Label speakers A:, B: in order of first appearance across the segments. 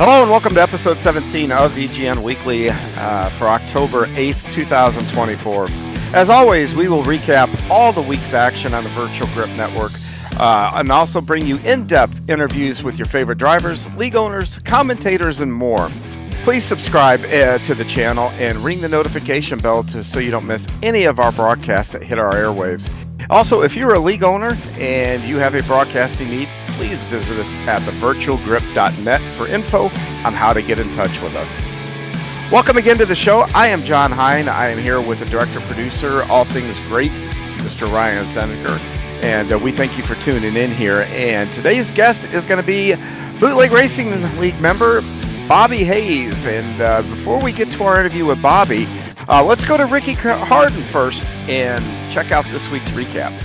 A: Hello and welcome to episode 17 of VGN Weekly for October 8th, 2024. As always, we will recap all the week's action on the Virtual Grip Network and also bring you in-depth interviews with your favorite drivers, league owners, commentators, and more. Please subscribe to the channel and ring the notification bell so you don't miss any of our broadcasts that hit our airwaves. Also, if you're a league owner and you have a broadcasting need, please visit us at thevirtualgrip.net for info on how to get in touch with us. Welcome again to the show. I am John Hine. I am here with the director-producer, all things great, Mr. Ryan Seneker. And we thank you for tuning in here. And today's guest is going to be Bootleg Racing League member Bobby Hayes. And before we get to our interview with Bobby, let's go to Ricky Harden first and check out this week's recap.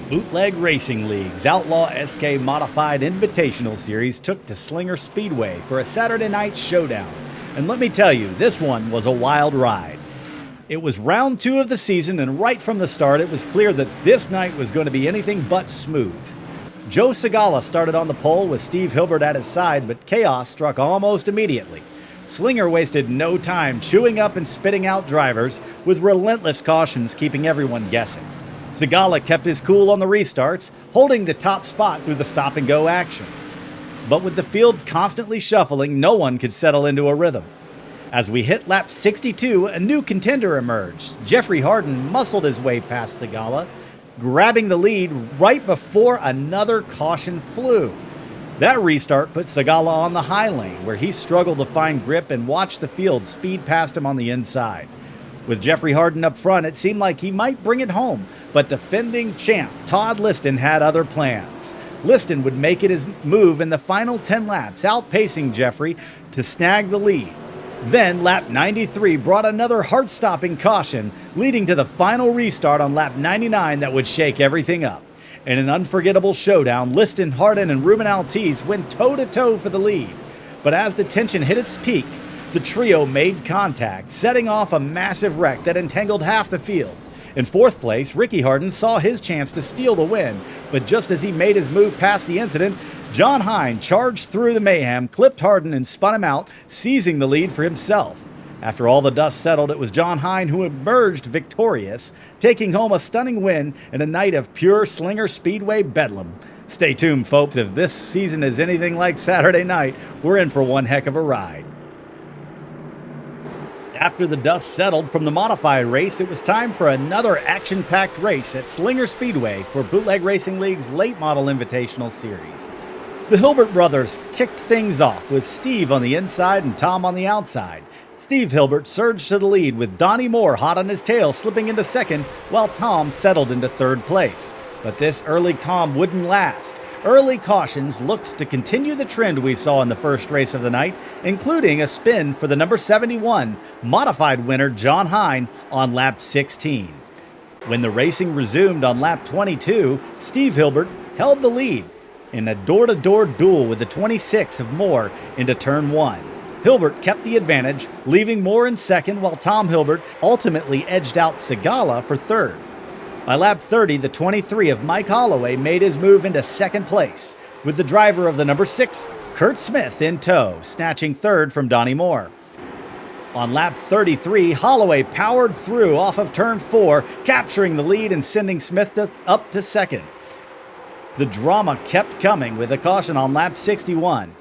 B: Bootleg Racing League's Outlaw SK Modified Invitational Series took to Slinger Speedway for a Saturday night showdown. And let me tell you, this one was a wild ride. It was round 2 of the season, and right from the start, it was clear that this night was going to be anything but smooth. Joe Segala started on the pole with Steve Hilbert at his side, but chaos struck almost immediately. Slinger wasted no time chewing up and spitting out drivers, with relentless cautions keeping everyone guessing. Segala kept his cool on the restarts, holding the top spot through the stop-and-go action. But with the field constantly shuffling, no one could settle into a rhythm. As we hit lap 62, a new contender emerged. Jeffrey Harden muscled his way past Segala, grabbing the lead right before another caution flew. That restart put Segala on the high lane, where he struggled to find grip and watched the field speed past him on the inside. With Jeffrey Harden up front, it seemed like he might bring it home, but defending champ Todd Liston had other plans. Liston would make it his move in the final 10 laps, outpacing Jeffrey to snag the lead. Then lap 93 brought another heart-stopping caution, leading to the final restart on lap 99 that would shake everything up. In an unforgettable showdown, Liston, Harden, and Ruben Altiz went toe-to-toe for the lead. But as the tension hit its peak, the trio made contact, setting off a massive wreck that entangled half the field. In 4th place, Ricky Harden saw his chance to steal the win, but just as he made his move past the incident, John Hine charged through the mayhem, clipped Harden, and spun him out, seizing the lead for himself. After all the dust settled, it was John Hine who emerged victorious, taking home a stunning win in a night of pure Slinger Speedway bedlam. Stay tuned, folks. If this season is anything like Saturday night, we're in for one heck of a ride. After the dust settled from the modified race, it was time for another action-packed race at Slinger Speedway for Bootleg Racing League's Late Model Invitational Series. The Hilbert brothers kicked things off with Steve on the inside and Tom on the outside. Steve Hilbert surged to the lead with Donnie Moore hot on his tail slipping into 2nd, while Tom settled into 3rd place. But this early calm wouldn't last. Early cautions looked to continue the trend we saw in the first race of the night, including a spin for the number 71 modified winner John Hine on lap 16. When the racing resumed on lap 22, Steve Hilbert held the lead in a door-to-door duel with the 26 of Moore into turn 1. Hilbert kept the advantage, leaving Moore in 2nd, while Tom Hilbert ultimately edged out Segala for 3rd. By lap 30, the 23 of Mike Holloway made his move into 2nd place, with the driver of the number 6, Kurt Smith, in tow, snatching 3rd from Donnie Moore. On lap 33, Holloway powered through off of turn 4, capturing the lead and sending Smith up to 2nd. The drama kept coming with a caution on lap 61.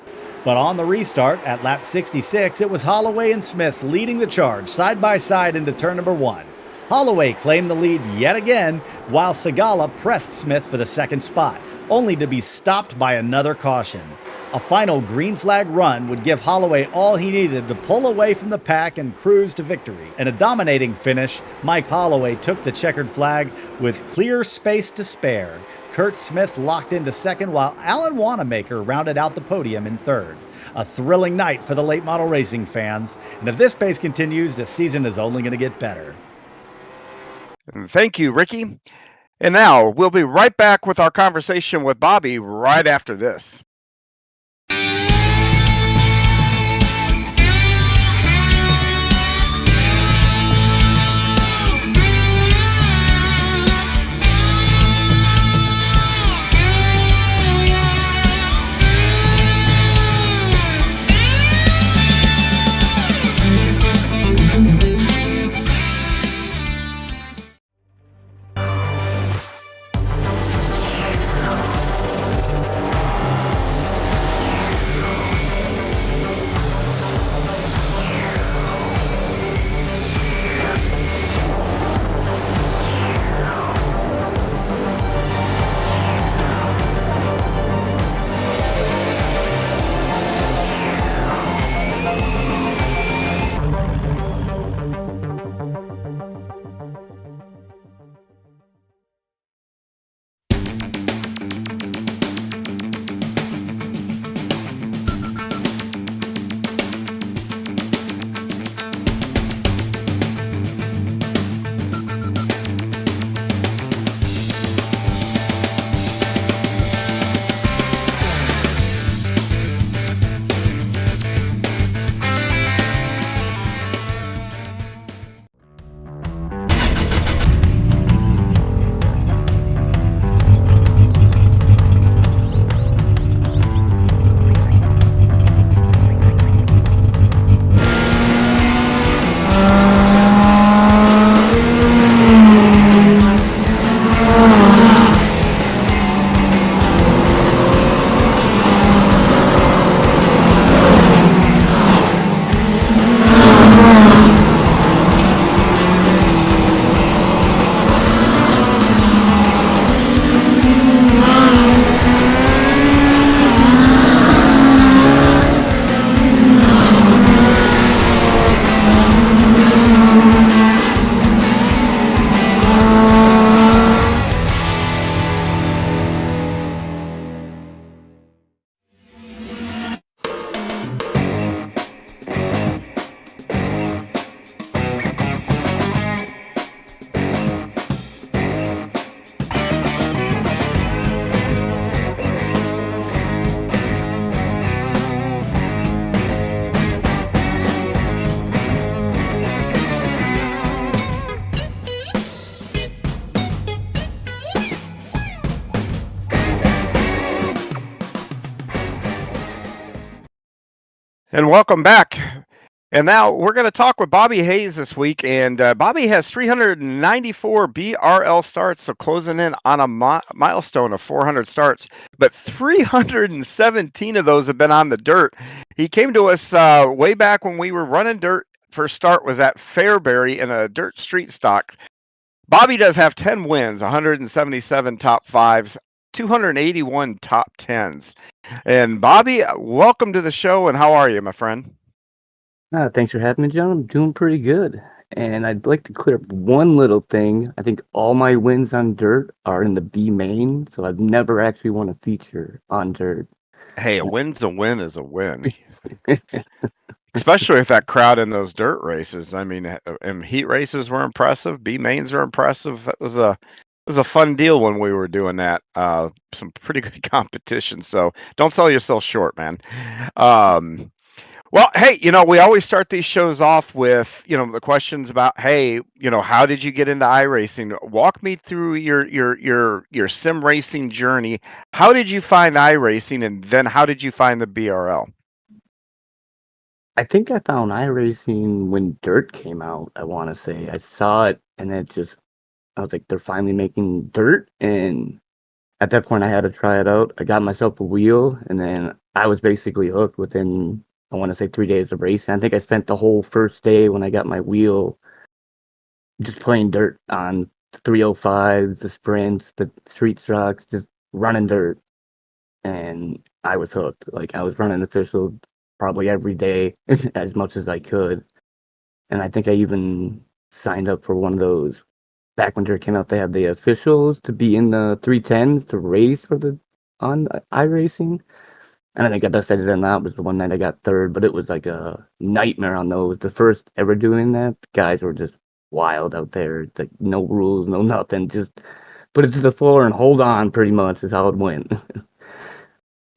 B: But on the restart at lap 66, it was Holloway and Smith leading the charge side by side into turn number 1. Holloway claimed the lead yet again, while Segala pressed Smith for the 2nd spot, only to be stopped by another caution. A final green flag run would give Holloway all he needed to pull away from the pack and cruise to victory. In a dominating finish, Mike Holloway took the checkered flag with clear space to spare. Kurt Smith locked into 2nd, while Alan Wanamaker rounded out the podium in 3rd. A thrilling night for the late model racing fans, and if this pace continues, the season is only going to get better.
A: Thank you, Ricky. And now we'll be right back with our conversation with Bobby right after this. And welcome back. And now we're going to talk with Bobby Hayes this week. And Bobby has 394 BRL starts, so closing in on a milestone of 400 starts. But 317 of those have been on the dirt. He came to us way back when we were running dirt. First start was at Fairbury in a dirt street stock. Bobby does have 10 wins, 177 top fives, 281 top tens. And Bobby, welcome to the show. And how are you, my friend?
C: Thanks for having me, John. I'm doing pretty good. And I'd like to clear up one little thing. I think all my wins on dirt are in the B main, so I've never actually won a feature on dirt.
A: Hey, a win's a win is a win, especially with that crowd in those dirt races. I mean, and heat races were impressive. B mains were impressive. It was a fun deal when we were doing that. Some pretty good competition. So don't sell yourself short, man. Um, Well, hey, we always start these shows off with, the questions about, hey, how did you get into iRacing? Walk me through your sim racing journey. How did you find iRacing, and then how did you find the BRL?
C: I think I found iRacing when dirt came out, I want to say. I saw it and I was like, they're finally making dirt. And at that point, I had to try it out. I got myself a wheel and then I was basically hooked within, I want to say, 3 days of racing. I think I spent the whole first day when I got my wheel just playing dirt on the 305s, the sprints, the street stocks, just running dirt. And I was hooked. Like I was running official probably every day as much as I could. And I think I even signed up for one of those back when dirt came out. They had the officials to be in the 310s to race for the on iRacing. And I think the best I did on that was the one night I got third, but it was like a nightmare on those. The first ever doing that, the guys were just wild out there. It's like no rules, no nothing. Just put it to the floor and hold on, pretty much is how it went.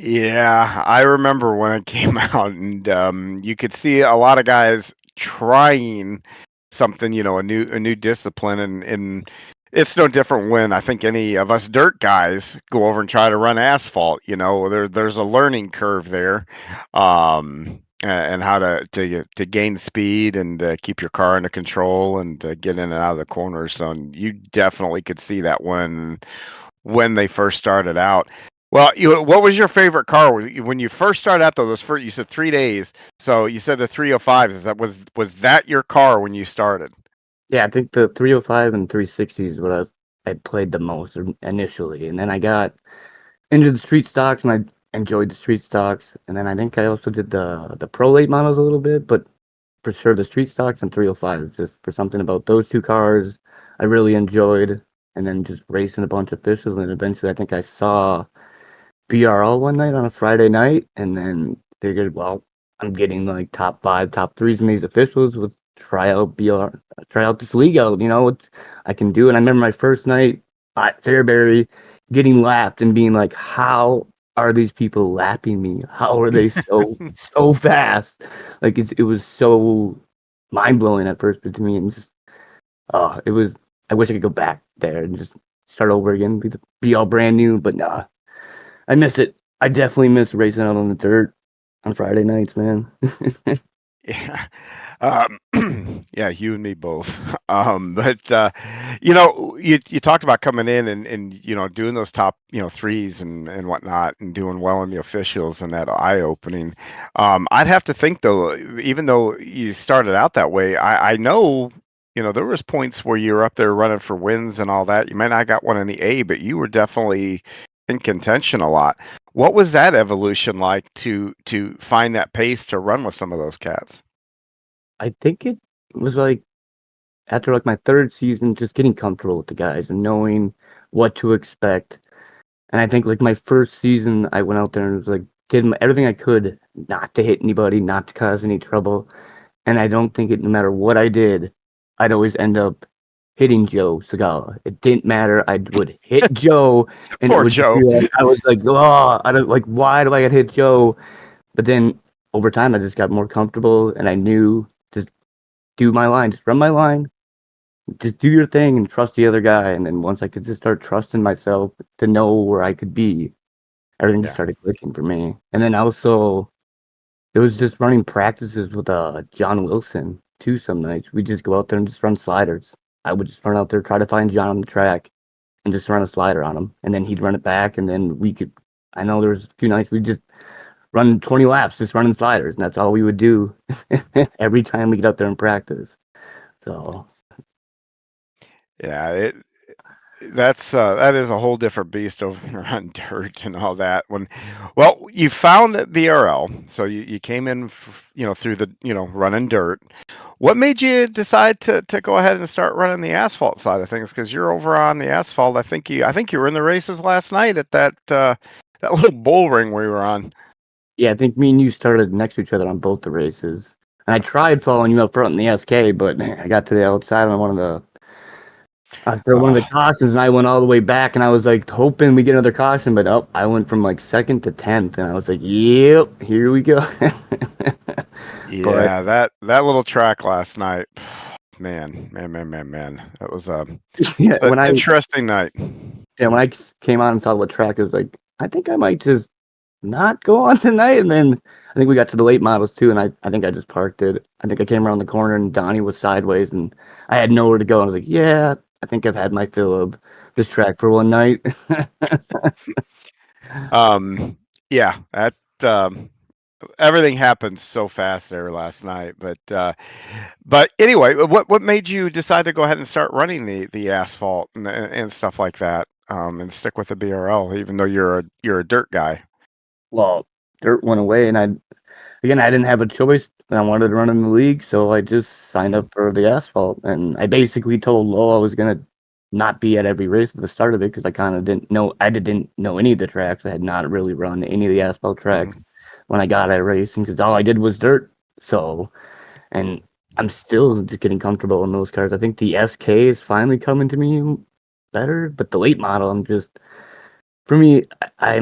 A: Yeah, I remember when it came out, and you could see a lot of guys trying something, a new discipline, and it's no different when I think any of us dirt guys go over and try to run asphalt. There's a learning curve there, and how to gain speed and keep your car under control and get in and out of the corners. So you definitely could see that when they first started out. Well, what was your favorite car when you first started out though? Those first, you said 3 days. So you said the 305s. Was that your car when you started?
C: Yeah, I think the 305 and 360 is what I played the most initially. And then I got into the street stocks and I enjoyed the street stocks. And then I think I also did the Pro Late models a little bit, but for sure the street stocks and 305 just for something about those two cars I really enjoyed. And then just racing a bunch of officials. And then eventually I think I saw BRL one night on a Friday night, and then figured, well, I'm getting like top five, top threes in these officials. Let's try out this league out. I can do it. I remember my first night at Fairbury getting lapped and being like, how are these people lapping me? How are they so fast? Like it was so mind blowing at first, but to me, and just it was. I wish I could go back there and just start over again, be all brand new. But nah, I miss it. I definitely miss racing out on the dirt on Friday nights, man.
A: Yeah. Yeah, you and me both. But you talked about coming in and doing those top threes and whatnot and doing well in the officials and that eye opening. I'd have to think though, even though you started out that way, I know there was points where you were up there running for wins and all that. You might not got one in the A, but you were definitely in contention a lot. What was that evolution like to find that pace to run with some of those cats?
C: I think it was like after like my third season, just getting comfortable with the guys and knowing what to expect. And I think like my first season, I went out there and was like everything I could not to hit anybody, not to cause any trouble. And I don't think no matter what I did, I'd always end up hitting Joe Segala. It didn't matter. I would hit Joe, and it
A: Poor
C: would just
A: Joe.
C: be like I was like, oh, I don't like why do I get hit Joe? But then over time, I just got more comfortable, and I knew just do my line, just run my line, just do your thing, and trust the other guy. And then once I could just start trusting myself to know where I could be, everything just
A: Yeah.
C: started clicking for me. And then also It was just running practices with John Wilson too. Some nights we just go out there and just run sliders. I would just run out there, try to find John on the track, and just run a slider on him, and then he'd run it back, and then we could. I know there was a few nights we just run 20 laps, just running sliders, and that's all we would do every time we get out there and practice. So
A: Yeah, that is a whole different beast over on dirt and all that. Well, you found VRL, so you came in, through the, running dirt. What made you decide to go ahead and start running the asphalt side of things? Because you're over on the asphalt. I think you were in the races last night at that little bull ring we were on.
C: yeah, I think me and you started next to each other on both the races. And I tried following you up front in the SK, but I got to the outside on after one of the
A: Oh,
C: cautions, and I went all the way back, and I was like hoping we get another caution, but I went from like second to 10th, and I was like, yep, here we go. But
A: yeah, that little track last night, man, man, man, man, man. That was
C: yeah,
A: an interesting night.
C: when I came on and saw what track, I was like, I think I might just not go on tonight. And then I think we got to the late models too, and I think I just parked it. I think I came around the corner and Donnie was sideways, and I had nowhere to go. And I was like, yeah, I think I've had my fill of this track for one night.
A: Um, yeah, that everything happened so fast there last night. But anyway, what made you decide to go ahead and start running the asphalt and stuff like that, and stick with the BRL, even though you're a dirt guy?
C: Well, dirt went away, and I didn't have a choice. And I wanted to run in the league, so I just signed up for the asphalt. And I basically told Lo I was gonna not be at every race at the start of it because I kind of didn't know. I didn't know any of the tracks. I had not really run any of the asphalt tracks
A: Mhm,
C: when I got out of racing because all I did was dirt. So, and I'm still just getting comfortable in those cars. I think the SK is finally coming to me better, but the late model, for me, I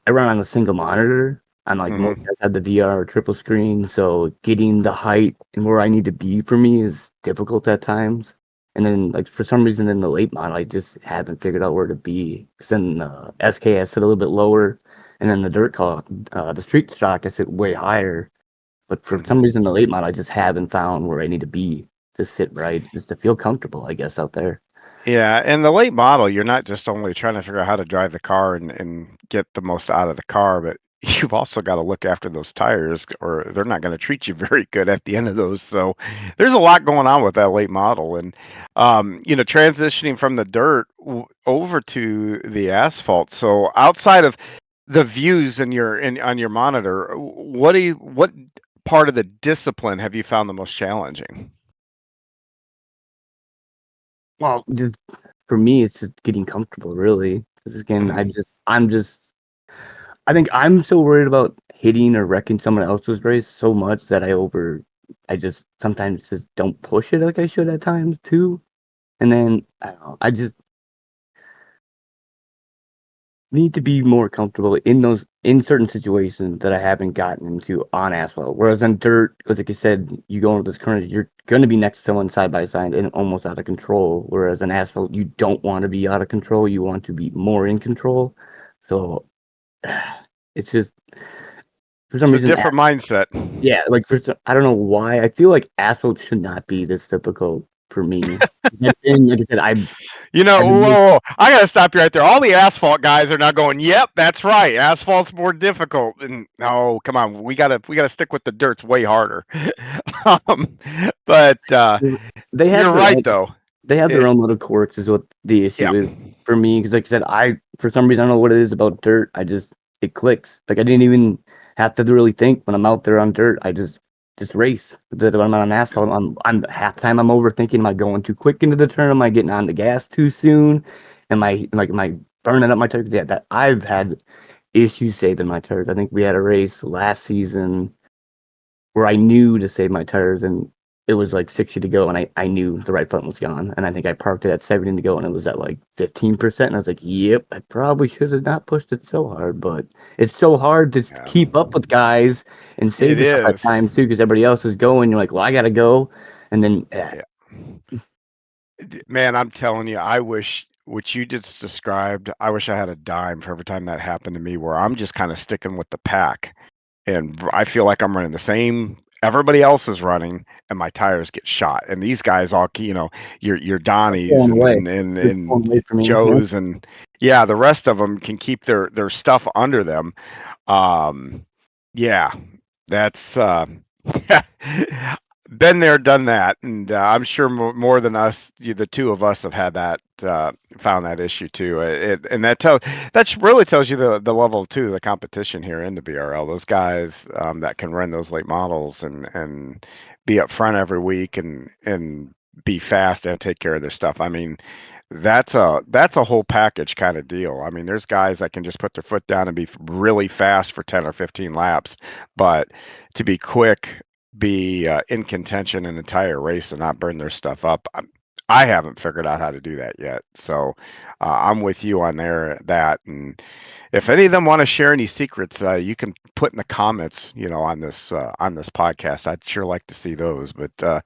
C: run on a single monitor. I'm like most
A: mhm.
C: guys have the VR or triple screen, so getting the height and where I need to be for me is difficult at times. And then like for some reason in the late model, I just haven't figured out where to be. Because then SK I sit a little bit lower, and then the street stock I sit way higher. But for some
A: Mhm.
C: reason the late model, I just haven't found where I need to be to sit right, just to feel comfortable, I guess, out there.
A: Yeah, and the late model, you're not just only trying to figure out how to drive the car and get the most out of the car, but you've also got to look after those tires, or they're not going to treat you very good at the end of those. So there's a lot going on with that late model, and transitioning from the dirt over to the asphalt. So outside of the views on your monitor, what part of the discipline have you found the most challenging?
C: Well, just for me, it's just getting comfortable, really. 'Cause again,
A: Mhm.
C: I think I'm so worried about hitting or wrecking someone else's race so much that I just sometimes just don't push it like I should at times too. And then I don't know, I just need to be more comfortable in certain situations that I haven't gotten into on asphalt. Whereas on dirt, because like you said, you go into this current, you're going to be next to someone side by side and almost out of control. Whereas on asphalt, you don't want to be out of control. You want to be more in control. So it's just for some
A: It's a
C: reason,
A: different mindset.
C: yeah, like I don't know why. I feel like asphalt should not be this difficult for me. And like I said, I've
A: Whoa,
C: been
A: whoa, whoa. I gotta stop you right there. All the asphalt guys are now going, "Yep, that's right. Asphalt's more difficult." And no, come on, we gotta stick with the dirt's way harder. um, but
C: they have
A: you're
C: their
A: right
C: own
A: though.
C: they have their
A: It,
C: own little quirks is what the
A: yeah,
C: issue is for me. Because like I said, I for some reason I don't know what it is about dirt. It clicks. Like I didn't even have to really think when I'm out there on dirt. I just race. But when I'm on asphalt, I'm half the time I'm overthinking. Am I going too quick into the turn? Am I getting on the gas too soon? Am I burning up my tires? Yeah, that I've had issues saving my tires. I think we had a race last season where I knew to save my tires and it was like 60 to go and I knew the right front was gone. And I think I parked it at 70 to go and it was at like 15%. And I was like, yep, I probably should have not pushed it so hard, but it's so hard to
A: yeah,
C: keep up with guys and save
A: it
C: yourself at
A: is.
C: times too, because everybody else is going. You're like, well, I gotta go. And then
A: Yeah, man, I'm telling you, I wish what you just described. I wish I had a dime for every time that happened to me, where I'm just kind of sticking with the pack. and I feel like I'm running the same everybody else is running, and my tires get shot. And these guys all, your
C: They're
A: Donnies
C: pulling
A: and
C: away.
A: and and,
C: They're
A: and
C: pulling away from me. Yep.
A: Joes and yeah, the rest of them can keep their stuff under them. Um, yeah, that's been there, done that, and I'm sure more than us, the two of us have had that, found that issue too. And that really tells you the level too, the competition here in the BRL. Those guys that can run those late models and be up front every week and be fast and take care of their stuff. I mean, that's a whole package kind of deal. I mean, there's guys that can just put their foot down and be really fast for 10 or 15 laps, but to be quick, be in contention an entire race and not burn their stuff up. I haven't figured out how to do that yet. So I'm with you on there that. And if any of them want to share any secrets, you can put in the comments, on this podcast. I'd sure like to see those. But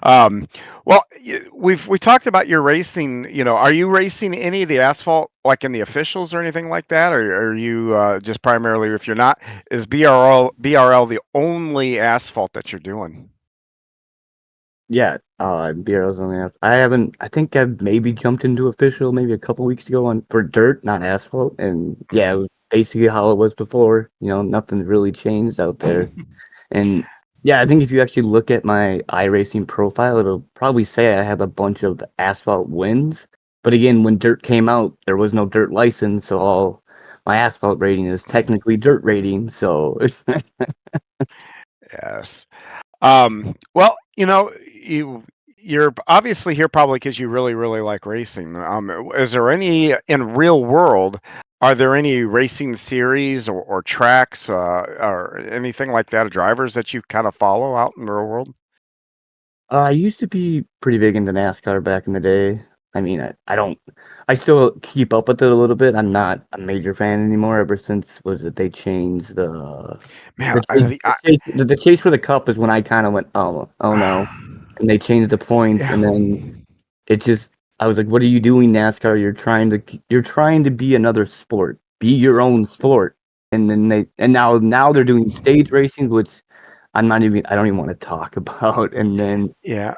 A: um, well, we talked about your racing. Are you racing any of the asphalt, like in the officials or anything like that, or are you just primarily? If you're not, is BRL the only asphalt that you're doing?
C: Yeah, BRL's only I haven't. I think I've maybe jumped into official maybe a couple weeks ago on for dirt, not asphalt, and yeah, it was basically how it was before. Nothing's really changed out there. And yeah, I think if you actually look at my iRacing profile, it'll probably say I have a bunch of asphalt wins. But again, when dirt came out, there was no dirt license, so all my asphalt rating is technically dirt rating. So
A: Yes. Well, you're obviously here probably because you really, really like racing. Is there any in real world? Are there any racing series or tracks or anything like that, or drivers that you kind of follow out in the real world?
C: I used to be pretty big into NASCAR back in the day. I mean, I don't, I still keep up with it a little bit. I'm not a major fan anymore. Ever since was it they changed
A: Man,
C: the chase, the chase for the cup is when I kind of went, oh no, and they changed the points,
A: yeah,
C: and then it just, I was like, what are you doing, NASCAR? You're trying to be another sport, be your own sport, and then now they're doing stage racing, which I don't even want to talk about, and then.
A: yeah.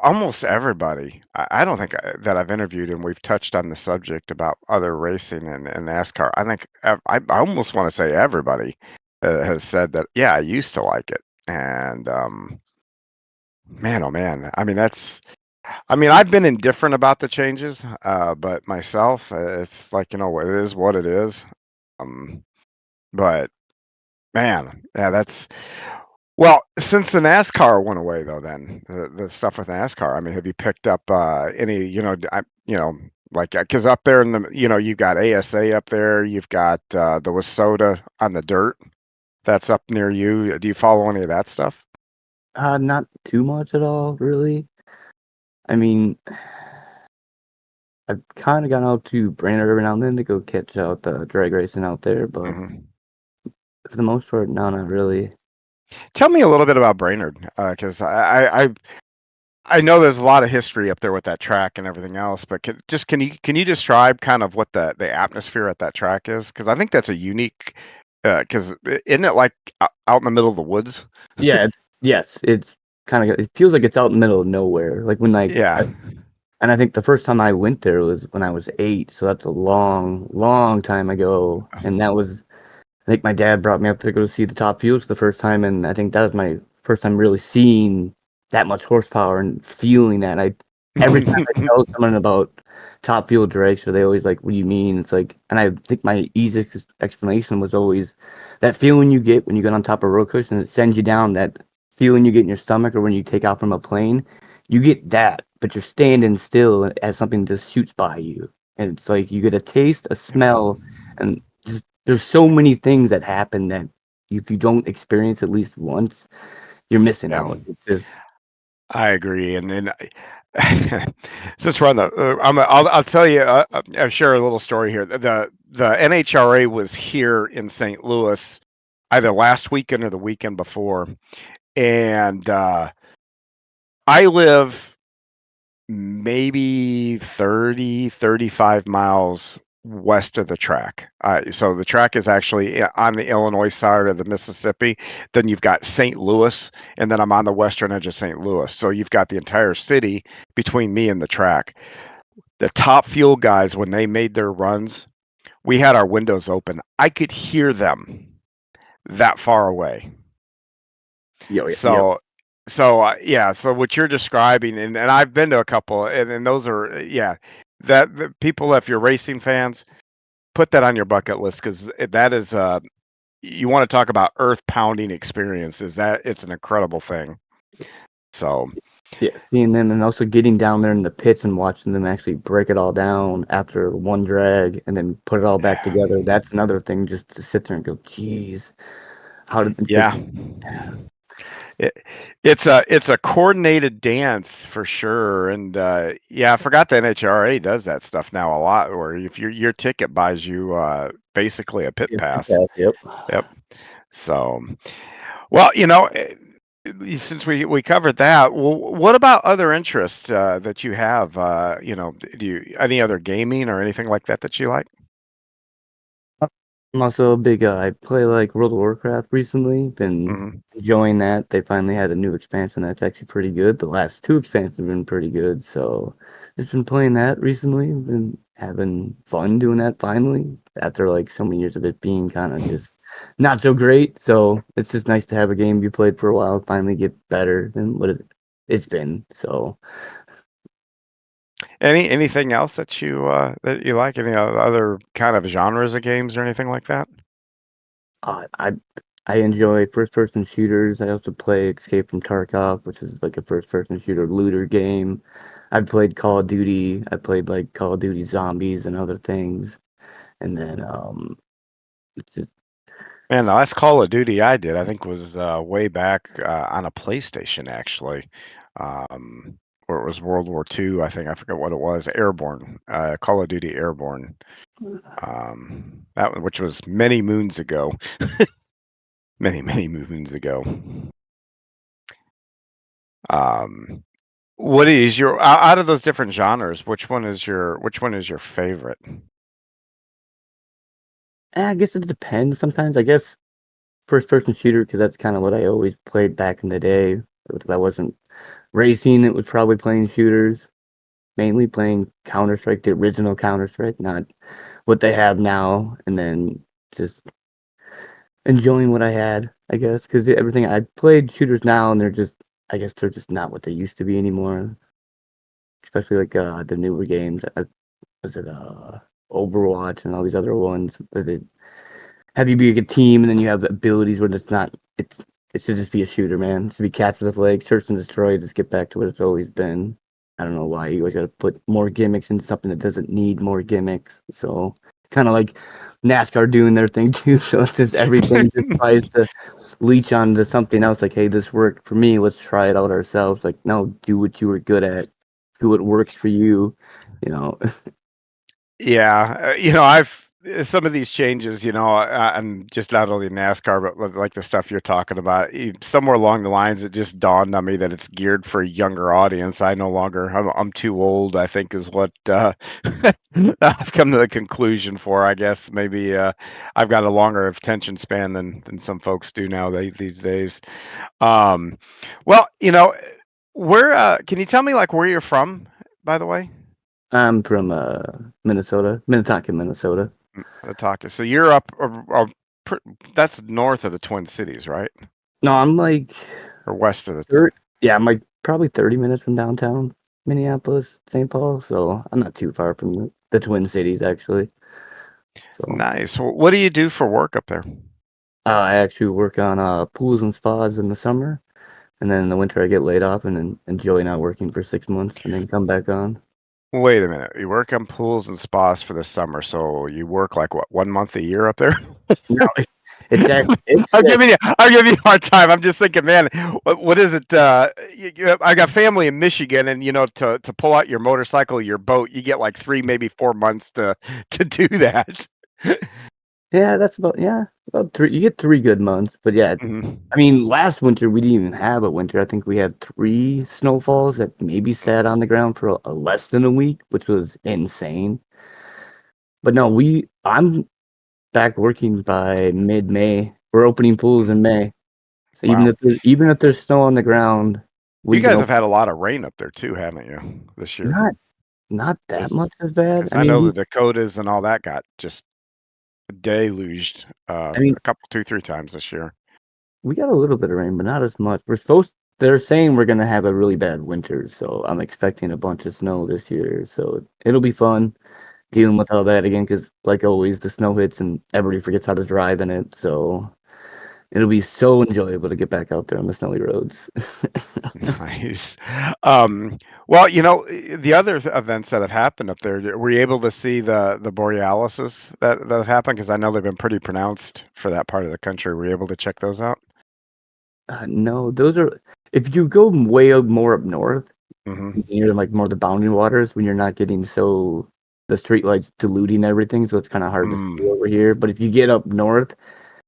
A: Almost everybody. I don't think that I've interviewed and we've touched on the subject about other racing and NASCAR. I think I almost want to say everybody has said that. Yeah, I used to like it, and man, oh man. I mean, I mean, I've been indifferent about the changes, but myself, it's like it is what it is. Um, but man, yeah, that's well, since the NASCAR went away though, then the stuff with NASCAR. I mean, have you picked up any? Like because up there in the, you've got ASA up there, you've got the Wasota on the dirt that's up near you. Do you follow any of that stuff?
C: Not too much at all, really. I mean, I've kind of gone out to Brainerd every now and then to go catch out the drag racing out there, but
A: Hmm.
C: for the most part, no, not really.
A: Tell me a little bit about Brainerd, because I know there's a lot of history up there with that track and everything else, but can you describe kind of what the atmosphere at that track is? Because I think that's a unique. Because isn't it like out in the middle of the woods?
C: Yeah, yes, it's kind of, it feels like it's out in the middle of nowhere. Like when
A: Yeah.
C: and I think the first time I went there was when I was 8, so that's a long, long time ago. And that was, I think my dad brought me up to go see the top fuels for the first time, and I think that was my first time really seeing that much horsepower and feeling that. Every time I tell someone about top fuel dragster, they always like, "What do you mean?" It's like, and I think my easiest explanation was always that feeling you get when you get on top of a roller coaster and it sends you down. That feeling you get in your stomach, or when you take off from a plane, you get that, but you're standing still as something just shoots by you, and it's like you get a taste, a smell, and just there's so many things that happen that if you don't experience at least once, you're missing
A: Yeah,
C: out. It's just
A: I agree. And then since we're on the, I'll tell you, I'll share a little story here. The NHRA was here in St. Louis either last weekend or the weekend before, and I live maybe 30, 35 miles west of the track. So the track is actually on the Illinois side of the Mississippi. Then you've got St. Louis, and then I'm on the western edge of St. Louis. So you've got the entire city between me and the track. The top fuel guys, when they made their runs, we had our windows open. I could hear them that far away.
C: Yo, yep.
A: So yeah, so what you're describing, and I've been to a couple, and those are, yeah, that the people, if you're racing fans, put that on your bucket list because that is, you want to talk about earth pounding experiences. That it's an incredible thing. So
C: Yeah, seeing them and also getting down there in the pits and watching them actually break it all down after one drag and then put it all back together. That's another thing, just to sit there and go, geez, how did it's like,
A: yeah, it, it's a coordinated dance for sure. And yeah, I forgot the NHRA does that stuff now a lot. Where if your ticket buys you basically a pit
C: yeah,
A: pass.
C: yep.
A: Yep. So, well, since we covered that, well, what about other interests that you have? Do you any other gaming or anything like that that you like?
C: I'm also a big, I play like World of Warcraft recently, been
A: Hmm.
C: enjoying that. They finally had a new expansion that's actually pretty good. The last two expansions have been pretty good, so just been playing that recently. Been having fun doing that finally after like so many years of it being kind of just not so great. So it's just nice to have a game you played for a while finally get better than what it's been. So
A: Anything else that you like? Any other kind of genres of games or anything like that?
C: Uh, I I enjoy first person shooters. I also play Escape from Tarkov, which is like a first person shooter looter game. I've played Call of Duty. I played like Call of Duty Zombies and other things. And then it's just
A: Man, the last Call of Duty I did, I think, was way back on a PlayStation, actually, where it was World War II. I think I forget what it was. Airborne, Call of Duty Airborne. That one, which was many moons ago, many moons ago. Um, what is your out of those different genres? Which one is your favorite?
C: I guess it depends sometimes. I guess first person shooter because that's kind of what I always played back in the day. If I wasn't racing, it was probably playing shooters, mainly playing Counter Strike, the original Counter Strike, not what they have now, and then just enjoying what I had, I guess, because everything I played shooters now, and I guess they're just not what they used to be anymore. Especially like the newer games. Was it Overwatch and all these other ones that have you be like a team, and then you have the abilities where it's not. It should just be a shooter, man. It should be capture the flag, search and destroy, just get back to what it's always been. I don't know why you always got to put more gimmicks into something that doesn't need more gimmicks. So kind of like NASCAR doing their thing too. So it's just everything just tries to leech onto something else. Like, hey, this worked for me. Let's try it out ourselves. Like, no, do what you were good at. Do what works for you. You know,
A: Yeah, I've some of these changes, and just not only NASCAR, but like the stuff you're talking about. Somewhere along the lines, it just dawned on me that it's geared for a younger audience. I no longer, I'm too old, I think, is what I've come to the conclusion for. I guess maybe I've got a longer attention span than some folks do now these days. Um, well, where can you tell me like where you're from, by the way?
C: I'm from Minnesota, Minnetonka, Minnesota.
A: Minnetonka. So you're up, pr- that's north of the Twin Cities, right?
C: No, I'm like,
A: Or west of the.
C: yeah, I'm like probably 30 minutes from downtown Minneapolis, St. Paul. So I'm not too far from the Twin Cities, actually. So
A: Nice. What do you do for work up there?
C: I actually work on pools and spas in the summer. And then in the winter, I get laid off and then enjoy not working for 6 months and then come back on.
A: Wait a minute. You work on pools and spas for the summer, so you work like what, 1 month a year up there?
C: No, it's
A: I'm giving you a hard time. I'm just thinking, man, what is it? I got family in Michigan, and to pull out your motorcycle, your boat, you get like 3, maybe 4 months to do that.
C: yeah, that's about three. You get 3 good months, but yeah,
A: Mhm.
C: I mean, last winter we didn't even have a winter. I think we had three snowfalls that maybe sat on the ground for less than a week, which was insane. But no, I'm back working by mid-May. We're opening pools in May. So
A: Wow.
C: even if there's snow on the ground,
A: You
C: we can
A: guys have
C: open.
A: had a lot of rain up there too, haven't you, this year?
C: Not not that
A: Because
C: much as bad.
A: I know the Dakotas and all that got just deluged
C: I mean,
A: a couple, 2, 3 times this year.
C: we got a little bit of rain, but not as much. They're saying we're gonna have a really bad winter, so I'm expecting a bunch of snow this year. So it'll be fun dealing with all that again, because like always, the snow hits and everybody forgets how to drive in it. So it'll be so enjoyable to get back out there on the snowy roads.
A: Nice. Um, well, the other events that have happened up there, were you able to see the borealises that have happened? Because I know they've been pretty pronounced for that part of the country. Were you able to check those out?
C: No, those are if you go way up more up north,
A: Hmm.
C: near like more the boundary waters, when you're not getting the street lights diluting everything, so it's kind of hard to see
A: Mm,
C: over here. But if you get up north,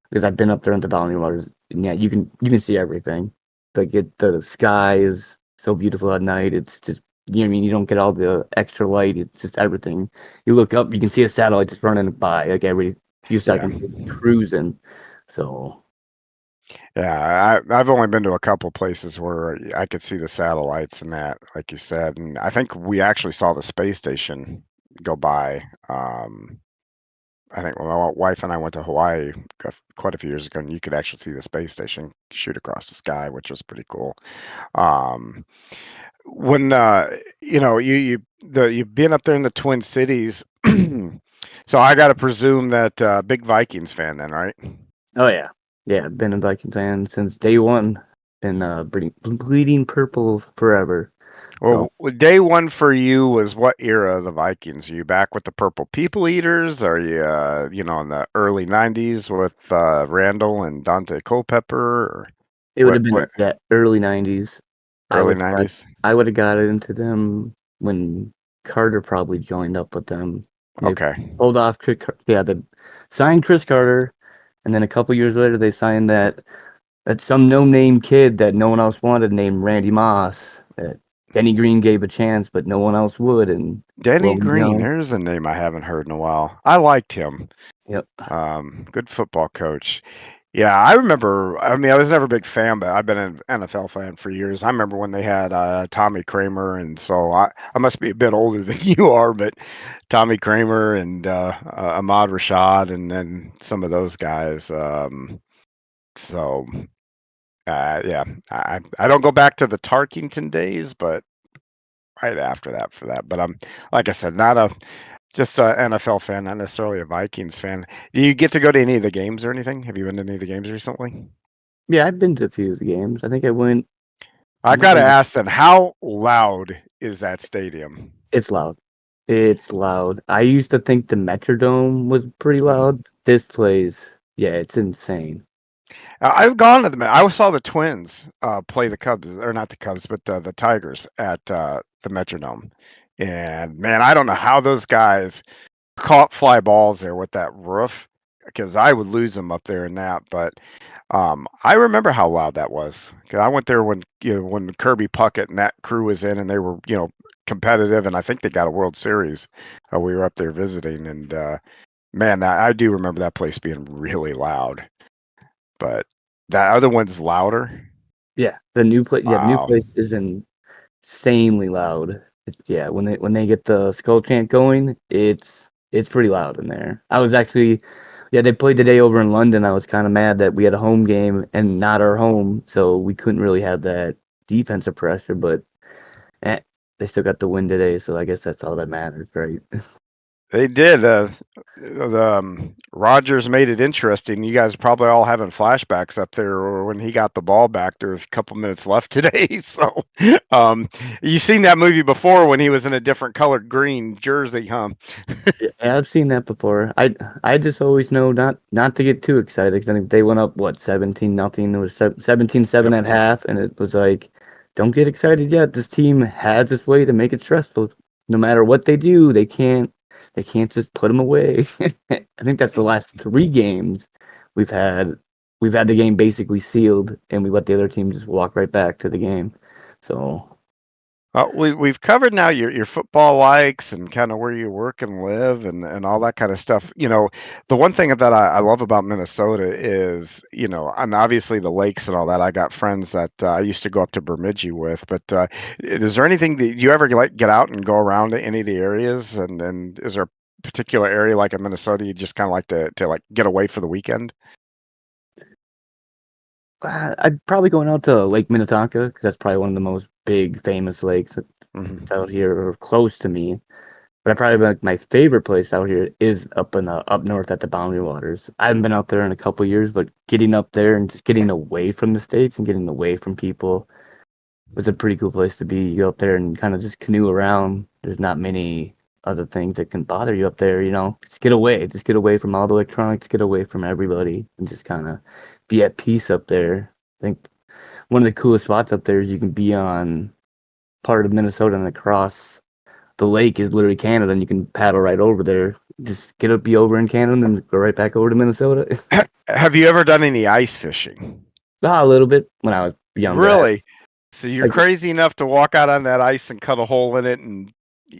C: because I've been up there in the boundary waters, and yeah, you can see everything. Like the sky is so beautiful at night. It's just you know what I mean, you don't get all the extra light. It's just everything. You look up, you can see a satellite just running by like every few
A: yeah.
C: seconds, cruising. So
A: Yeah, I've only been to a couple places where I could see the satellites and that, like you said, and I think we actually saw the space station go by. I think when my wife and I went to Hawaii quite a few years ago, and you could actually see the space station shoot across the sky, which was pretty cool. Um, when you've been up there in the Twin Cities, so I got to presume that big Vikings fan then, right?
C: oh yeah, yeah, been a Viking fan since day one. Been bleeding purple forever. So
A: Well, day one for you was what era of the Vikings? Are you back with the Purple People Eaters? Are you, in the early '90s with Randall and Dante Culpepper? Or
C: it would
A: what?
C: have been
A: What
C: that early '90s. I
A: early
C: would got
A: '90s?
C: I would have got into them when Carter probably joined up with them. And they
A: Okay.
C: pulled off they signed Chris Carter, and then a couple years later they signed that some no-name kid that no one else wanted named Randy Moss. That Denny Green gave a chance, but no one else would. And lo
A: Denny
C: and
A: Green.
C: behold,
A: There's a name I haven't heard in a while. I liked him.
C: yep.
A: Good football coach. Yeah, I remember. I mean, I was never a big fan, but I've been an NFL fan for years. I remember when they had Tommy Kramer, and so I must be a bit older than you are, but Tommy Kramer and Ahmad Rashad, and then some of those guys. So yeah, I don't go back to the Tarkington days, but right after that for that. But I'm like I said, not a just a NFL fan, not necessarily a Vikings fan. Do you get to go to any of the games or anything? Have you been to any of the games recently?
C: Yeah, I've been to a few of the games. I think I
A: I
C: went
A: gotta
C: when
A: ask then, how loud is that stadium?
C: it's loud. It's loud. I used to think the Metrodome was pretty
A: Mhm.
C: loud. This place, yeah, it's insane.
A: I've gone to the. I saw the Twins play the Cubs, or not the Cubs, but the Tigers at the Metrodome, and man, I don't know how those guys caught fly balls there with that roof, because I would lose them up there in that. But I remember how loud that was, 'cause I went there when when Kirby Puckett and that crew was in, and they were competitive, and I think they got a World Series. We were up there visiting, and man, I do remember that place being really loud. But that other one's louder.
C: Yeah, the new place. Yeah, the new
A: Wow.
C: place is insanely loud. Yeah, when they get the skull chant going, it's pretty loud in there. I was actually, yeah, they played today over in London. I was kind of mad that we had a home game and not our home, so we couldn't really have that defensive pressure. But eh, they still got the win today, so I guess that's all that matters, right?
A: They did. Rogers made it interesting. You guys are probably all having flashbacks up there, or when he got the ball back. There's a couple minutes left today. So, you've seen that movie before when he was in a different colored green jersey, huh?
C: Yeah, I've seen that before. I just always know not to get too excited because I think they went up what 17-0. It was 17-7
A: Yep.
C: at half, and it was like, don't get excited yet. This team has this way to make it stressful. No matter what they do, they can't just put them away. I think that's the last three games we've had. We've had the game basically sealed, and we let the other team just walk right back to the game. So
A: We've covered now your football likes and kind of where you work and live and all that kind of stuff. The one thing that I love about Minnesota is, and obviously the lakes and all that. I got friends that I used to go up to Bemidji with, but is there anything that you ever like get out and go around to any of the areas? And is there a particular area like in Minnesota you just kind of like to like get away for the weekend?
C: I'd probably going out to Lake Minnetonka because that's probably one of the most big famous lakes that's
A: Hmm.
C: out here or close to me. But I probably like my favorite place out here is up north at the Boundary Waters. I haven't been out there in a couple years, but getting up there and just getting away from the states and getting away from people was a pretty cool place to be. You go up there and kind of just canoe around. There's not many other things that can bother you up there, you know. Just get away from all the electronics, get away from everybody, and just kind of be at peace up there. I think one of the coolest spots up there is you can be on part of Minnesota and across the lake is literally Canada, and you can paddle right over there. Just be over in Canada, and then go right back over to Minnesota.
A: Have you ever done any ice fishing?
C: A little bit when I was younger.
A: Really? So you're
C: Like,
A: crazy enough to walk out on that ice and cut a hole in it and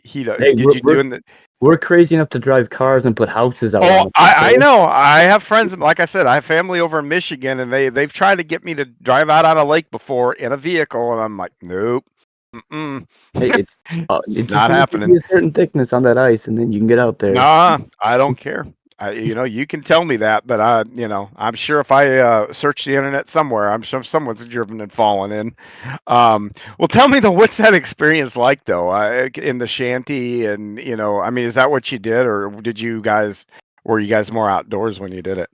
A: heat up?
C: hey,
A: Did you doing that?
C: we're crazy enough to drive cars and put houses out
A: Oh,
C: on it.
A: I know. I have friends. Like I said, I have family over in Michigan, and they've tried to get me to drive out on a lake before in a vehicle, and I'm like, nope, mm-mm.
C: Hey, it
A: It's
C: just
A: not
C: needs to be
A: happening.
C: a certain thickness on that ice, and then you can get out there.
A: Nah, I don't care. You can tell me that, but I'm sure if I search the internet somewhere, I'm sure someone's driven and fallen in. Well, tell me though, what's that experience like though, in the shanty, and I mean, is that what you did, or were you guys more outdoors when you did it?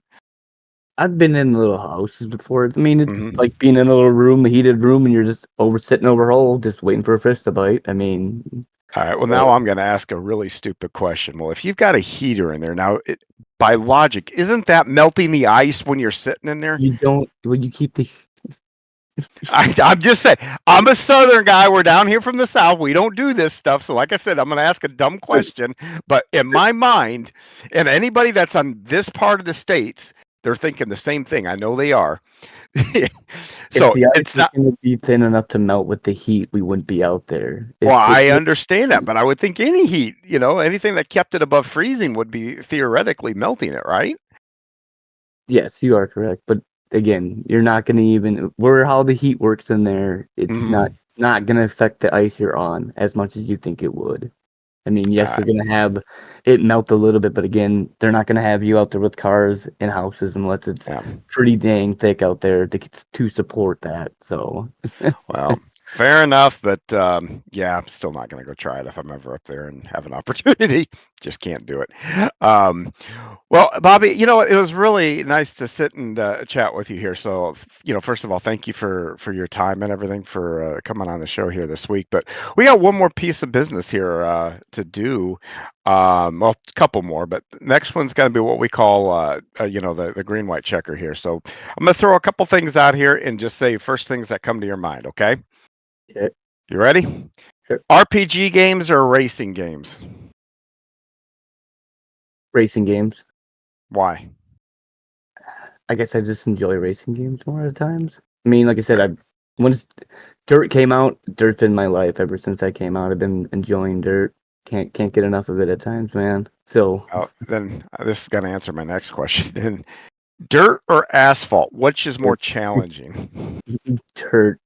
C: I've been in little houses before. I mean, it's
A: Hmm.
C: like being in a little room, a heated room, and you're just sitting over a hole, just waiting for a fish to bite. I mean,
A: All right. Well,
C: uh,
A: now I'm going to ask a really stupid question. Well, if you've got a heater in there now, by logic, isn't that melting the ice when you're sitting in there?
C: you don't when you keep the
A: I'm just saying, I'm a Southern guy. We're down here from the South. We don't do this stuff. So, like I said, I'm going to ask a dumb question. But in my mind, and anybody that's on this part of the states, they're thinking the same thing. I know they are.
C: if
A: So
C: the ice
A: it's
C: was
A: not.
C: going to be thin enough to melt with the heat, we wouldn't be out there.
A: Well, I understand that, but I would think any heat, anything that kept it above freezing would be theoretically melting it, right?
C: Yes, you are correct. But again, you're not going to even where how the heat works in there. It's not
A: Hmm.
C: not going to affect the ice you're on as much as you think it would. I mean, yes,
A: Uh,
C: they're going to have it melt a little bit, but again, they're not going to have you out there with cars and houses unless it's
A: yeah.
C: pretty dang thick out there to support that. So,
A: Well, fair enough, but yeah, I'm still not going to go try it if I'm ever up there and have an opportunity. Just can't do it. Um, well, Bobby, it was really nice to sit and chat with you here. So, first of all, thank you for your time and everything for coming on the show here this week. But we got one more piece of business here to do. Well, a couple more, but the next one's going to be what we call, the green white checker here. So I'm going to throw a couple things out here and just say first things that come to your mind. Okay,
C: yeah,
A: you ready?
C: sure.
A: RPG games or racing games?
C: Racing games.
A: Why?
C: I guess I just enjoy racing games more at times. I mean, like I said,
A: Okay.
C: I once Dirt came out, Dirt's in my life ever since I came out. I've been enjoying Dirt. Can't get enough of it at times, man. So,
A: Then this is going to answer my next question. Dirt or asphalt? Which is more
C: Dirt,
A: challenging?
C: Dirt,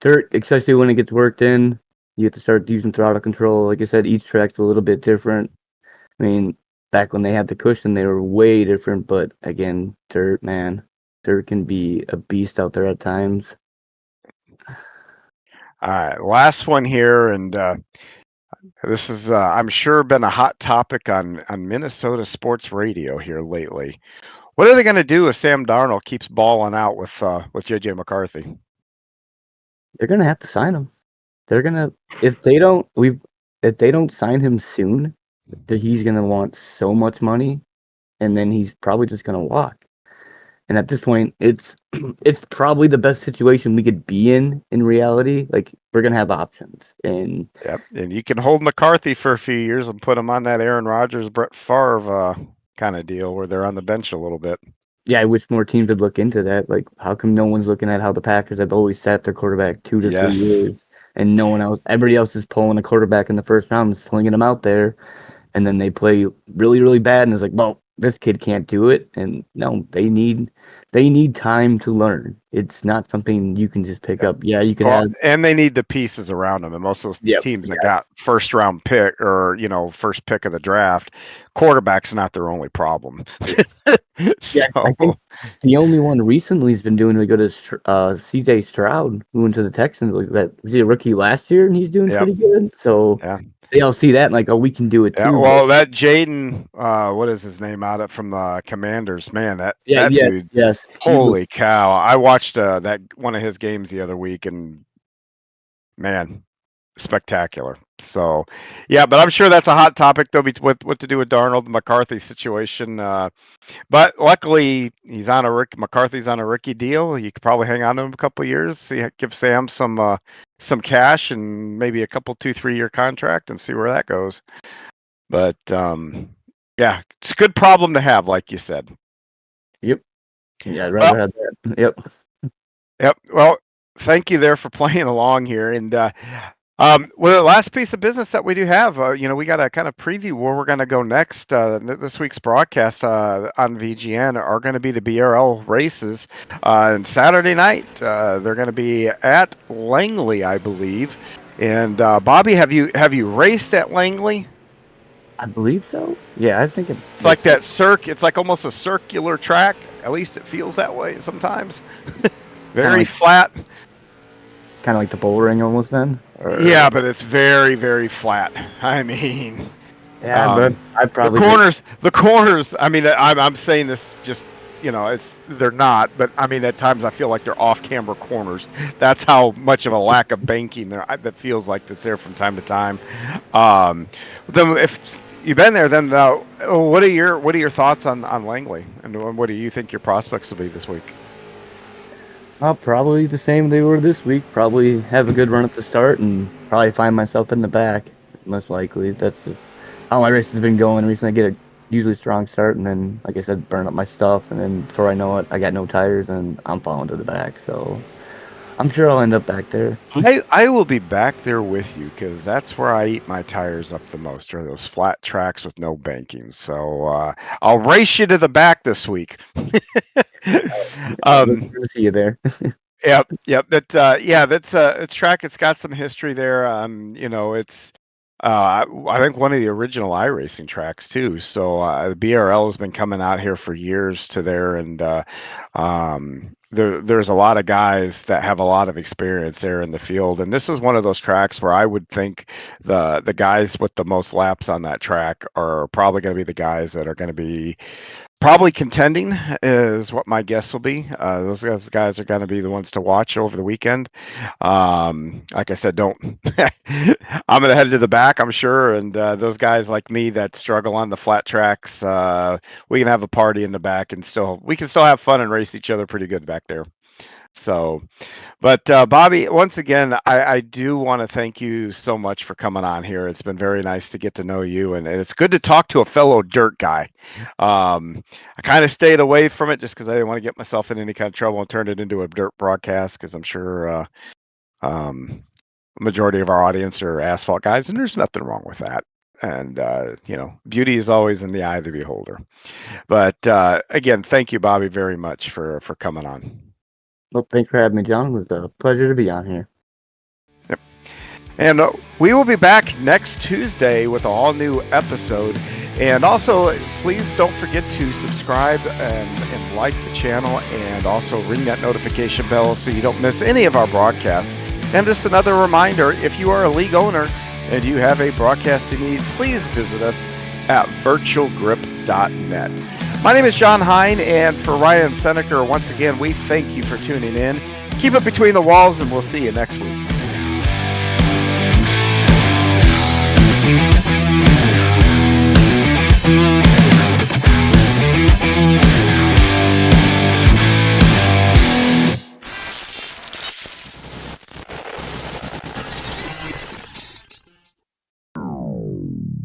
C: Dirt, especially when it gets worked in, you have to start using throttle control. Like I said, each track's a little bit different. I mean, back when they had the cushion, they were way different. But again, Dirt, man, Dirt can be a beast out there at times.
A: All right, last one here, and this is, I'm sure, been a hot topic on Minnesota sports radio here lately. What are they going to do if Sam Darnold keeps balling out with JJ McCarthy?
C: They're gonna have to sign him. They're gonna if they don't we if they don't sign him soon, that he's gonna want so much money, and then he's probably just gonna walk. And at this point, it's it's probably the best situation we could be in reality. Like we're gonna have options, and
A: Yep, and you can hold McCarthy for a few years and put him on that Aaron Rodgers, Brett Favre kind of deal where they're on the bench a little bit.
C: yeah, I wish more teams would look into that. Like, how come no one's looking at how the Packers have always sat their quarterback 2 to 3
A: Yes.
C: years, and no one else, everybody else is pulling a quarterback in the first round and slinging him out there, and then they play really, really bad, and it's like, well, this kid can't do it, and no, they need time to learn. It's not something you can just pick up. Yeah, you could
A: Well,
C: have.
A: and they need the pieces around them. And most of those
C: Yep.
A: teams that
C: Yes.
A: got first round pick or, first pick of the draft, quarterback's not their only problem.
C: Yeah, I
A: So,
C: think the only one recently has been doing really good is CJ Stroud, who went to the Texans. Like that, was he a rookie last year, and he's doing
A: yep.
C: pretty good. So
A: Yeah.
C: they all see that and like, oh, we can do it
A: Yeah.
C: too. But
A: Well, that Jaden, what is his name out of from the Commanders? Man,
C: yeah,
A: that
C: yes,
A: dude's
C: yes, he was.
A: holy cow. I watched that one of his games the other week, and man, spectacular. So, yeah, but I'm sure that's a hot topic. There'll be what to do with Darnold, the McCarthy situation. But luckily, McCarthy's on a rookie deal. You could probably hang on to him a couple of years. Give Sam some cash and maybe a couple 2-3 year contract and see where that goes. But yeah, it's a good problem to have, like you said.
C: Yep. Yeah, I'd
A: Well,
C: rather have that. Yep.
A: yep. Well, thank you there for playing along here. And well, the last piece of business that we do have, we got to kind of preview where we're going to go next. This week's broadcast on VGN are going to be the BRL races. And Saturday night, they're going to be at Langley, I believe. And Bobby, have you raced at Langley?
C: I believe so. Yeah, I think it
A: It's like
C: was
A: that It's like almost a circular track. At least it feels that way sometimes.
C: kind of
A: Very
C: like
A: flat.
C: the bull ring almost then.
A: Yeah,
C: Or
A: but it's very, very flat. I mean,
C: yeah, but I
A: the
C: probably did.
A: corners. I mean, I'm saying this just, they're not, but I mean, at times I feel like they're off-camera corners. That's how much of a lack of banking that feels like that's there from time to time. Then if you've been there, then what are your thoughts on Langley, and what do you think your prospects will be this week?
C: Probably the same they were this week. Probably have a good run at the start and probably find myself in the back. Most likely. That's just how my race has been going recently. I get a usually strong start and then, like I said, burn up my stuff. And then before I know it, I got no tires and I'm falling to the back. So I'm sure I'll end up back there.
A: I will be back there with you because that's where I eat my tires up the most, are those flat tracks with no banking. So I'll race you to the back this week.
C: Look
A: um,
C: to see you there.
A: Yep. That's a track. It's got some history there. It's I think one of the original iRacing tracks too. So the BRL has been coming out here for years to there, and there's a lot of guys that have a lot of experience there in the field. And this is one of those tracks where I would think the guys with the most laps on that track are probably going to be the guys that are going to be probably contending, is what my guess will be. Those guys are going to be the ones to watch over the weekend. Like I said, don't. I'm going to head to the back, I'm sure, and those guys like me that struggle on the flat tracks, we can have a party in the back and we can still have fun and race each other pretty good back there. So, but Bobby, once again, I do want to thank you so much for coming on here. It's been very nice to get to know you, and it's good to talk to a fellow dirt guy. I kind of stayed away from it just because I didn't want to get myself in any kind of trouble and turn it into a dirt broadcast, because I'm sure a majority of our audience are asphalt guys, and there's nothing wrong with that. And beauty is always in the eye of the beholder. But again, thank you, Bobby, very much for coming on.
C: Well, thanks for having me, John. It was a pleasure to be on here.
A: Yep. And we will be back next Tuesday with an all-new episode. And also, please don't forget to subscribe and like the channel, and also ring that notification bell so you don't miss any of our broadcasts. And just another reminder, if you are a league owner and you have a broadcasting need, please visit us at virtualgrip.net. My name is John Hine, and for Ryan Seneker, once again, we thank you for tuning in. Keep it between the walls, and we'll see you next week.